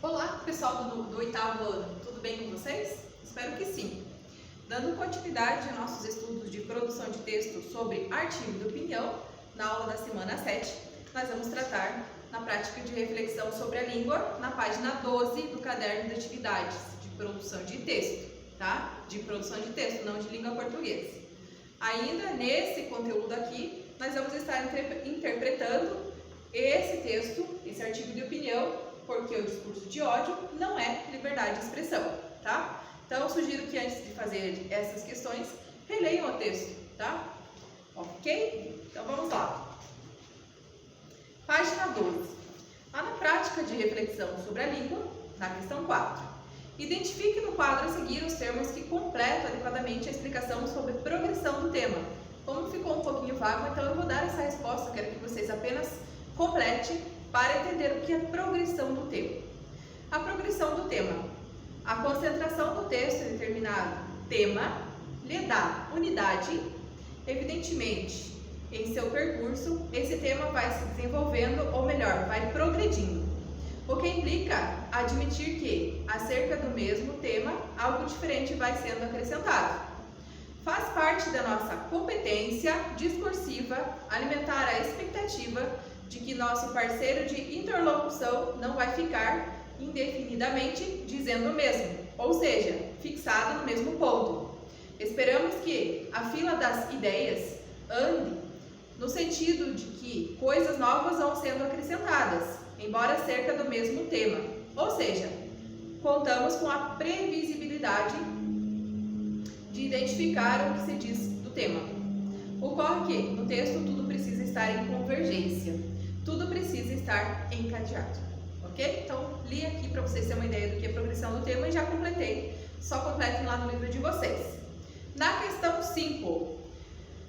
Olá, pessoal do oitavo ano, tudo bem com vocês? Espero que sim. Dando continuidade aos nossos estudos de produção de texto sobre artigo de opinião, na aula da semana 7, nós vamos tratar na prática de reflexão sobre a língua, na página 12 do caderno de atividades de produção de texto, tá? De produção de texto, não de língua portuguesa. Ainda nesse conteúdo aqui, nós vamos estar interpretando esse texto, esse artigo de opinião, porque o discurso de ódio não é liberdade de expressão, tá? Então, eu sugiro que antes de fazer essas questões, releiam o texto, tá? Ok? Então, vamos lá. Página 12. Lá na prática de reflexão sobre a língua, na questão 4. Identifique no quadro a seguir os termos que completam adequadamente a explicação sobre progressão do tema. Como ficou um pouquinho vago, então eu vou dar essa resposta, quero que vocês apenas completem para entender o que é progressão do tema. A progressão do tema. A concentração do texto em determinado tema lhe dá unidade. Evidentemente, em seu percurso, esse tema vai se desenvolvendo, ou melhor, vai progredindo. O que implica admitir que, acerca do mesmo tema, algo diferente vai sendo acrescentado. Faz parte da nossa competência discursiva alimentar a expectativa de que nosso parceiro de interlocução não vai ficar indefinidamente dizendo o mesmo, ou seja, fixado no mesmo ponto. Esperamos que a fila das ideias ande no sentido de que coisas novas vão sendo acrescentadas, embora acerca do mesmo tema, ou seja, contamos com a previsibilidade de identificar o que se diz do tema. Ocorre que, no texto, tudo precisa estar em convergência, tudo precisa estar encadeado, ok? Então, li aqui para vocês terem uma ideia do que é progressão do tema e já completei, só completem lá no livro de vocês. Na questão 5,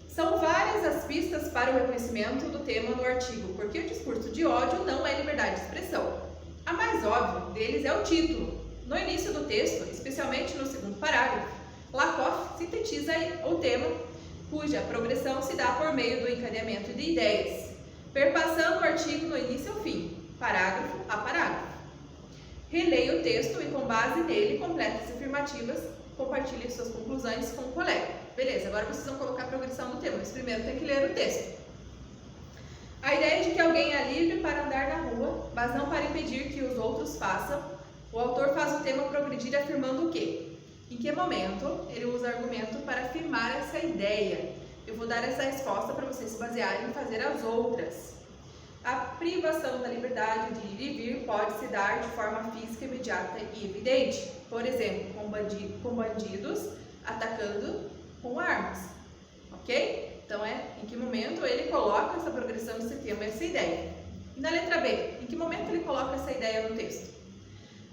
são várias as pistas para o reconhecimento do tema no artigo, porque o discurso de ódio não é liberdade de expressão. A mais óbvia deles é o título. No início do texto, especialmente no segundo parágrafo, Lakoff sintetiza o tema, cuja progressão se dá por meio do encadeamento de ideias, perpassando o artigo no início ao fim, parágrafo a parágrafo. Releia o texto e, com base nele, complete as afirmativas, compartilhe suas conclusões com o colega. Beleza, agora vocês vão colocar a progressão do tema, mas primeiro tem que ler o texto. A ideia de que alguém é livre para andar na rua, mas não para impedir que os outros façam, o autor faz o tema progredir afirmando o quê? Em que momento ele usa argumento para afirmar essa ideia? Eu vou dar essa resposta para vocês se basearem em fazer as outras. A privação da liberdade de ir e vir pode se dar de forma física imediata e evidente. Por exemplo, com bandidos atacando com armas. Ok? Então, em que momento ele coloca essa progressão desse tema, essa ideia. E na letra B, em que momento ele coloca essa ideia no texto?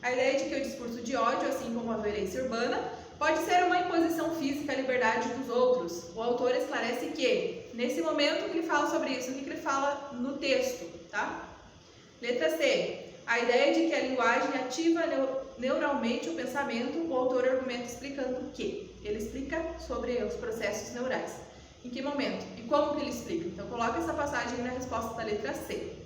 A ideia de que o discurso de ódio, assim como a violência urbana, pode ser uma imposição física à liberdade dos outros. O autor esclarece que, nesse momento que ele fala sobre isso, o que ele fala no texto, tá? Letra C. A ideia de que a linguagem ativa neuralmente o pensamento, o autor argumenta explicando o quê? Ele explica sobre os processos neurais. Em que momento? E como que ele explica? Então, coloca essa passagem na resposta da letra C.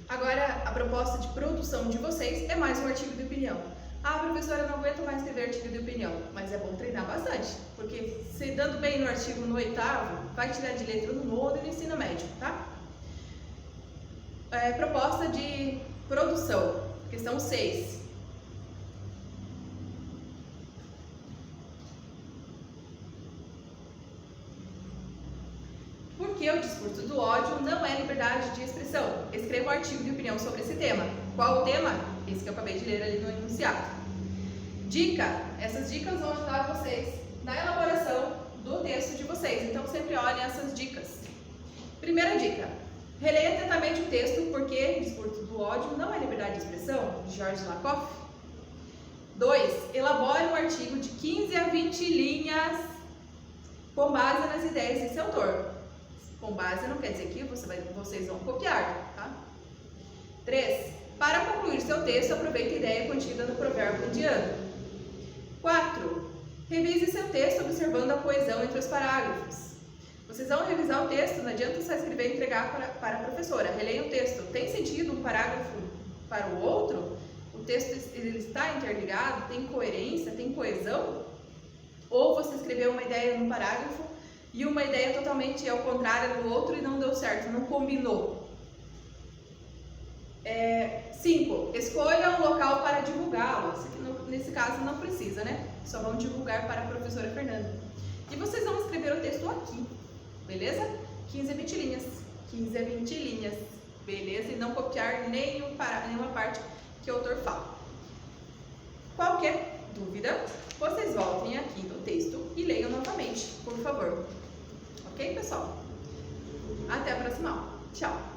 Agora, a proposta de produção de vocês é mais um artigo de opinião. Ah, professora, eu não aguento mais escrever artigo de opinião, mas é bom treinar bastante, porque se dando bem no artigo no oitavo, vai tirar de letra no nono e no ensino médio, tá? Proposta de produção, questão 6. Porque o discurso do ódio não é liberdade de expressão. Escreva um artigo de opinião sobre esse tema. Qual o tema? Esse que eu acabei de ler ali no enunciado. Dica. Essas dicas vão ajudar vocês na elaboração do texto de vocês. Então, sempre olhem essas dicas. Primeira dica. Releia atentamente o texto, porque o discurso do ódio não é liberdade de expressão, de Georges Lakoff. 2. Elabore um artigo de 15 a 20 linhas com base nas ideias desse autor. Com base não quer dizer que vocês vão copiar, tá? 3. Para concluir seu texto, aproveite a ideia contida no provérbio indiano. 4. Revise seu texto observando a coesão entre os parágrafos. Vocês vão revisar o texto, não adianta só escrever escrever e entregar para a professora. Releia o texto. Tem sentido um parágrafo para o outro? O texto ele está interligado? Tem coerência? Tem coesão? Ou você escreveu uma ideia num parágrafo e uma ideia totalmente ao contrário do outro e não deu certo, não combinou? 5. Escolha um local para divulgá-lo. Nesse caso não precisa, né? Só vão divulgar para a professora Fernanda. E vocês vão escrever o texto aqui, beleza? 15 a 20 linhas. 15 a 20 linhas, beleza? E não copiar nenhuma parte que o autor fala. Qualquer dúvida, vocês voltem aqui no texto e leiam novamente, por favor. Ok, pessoal? Até a próxima aula. Tchau!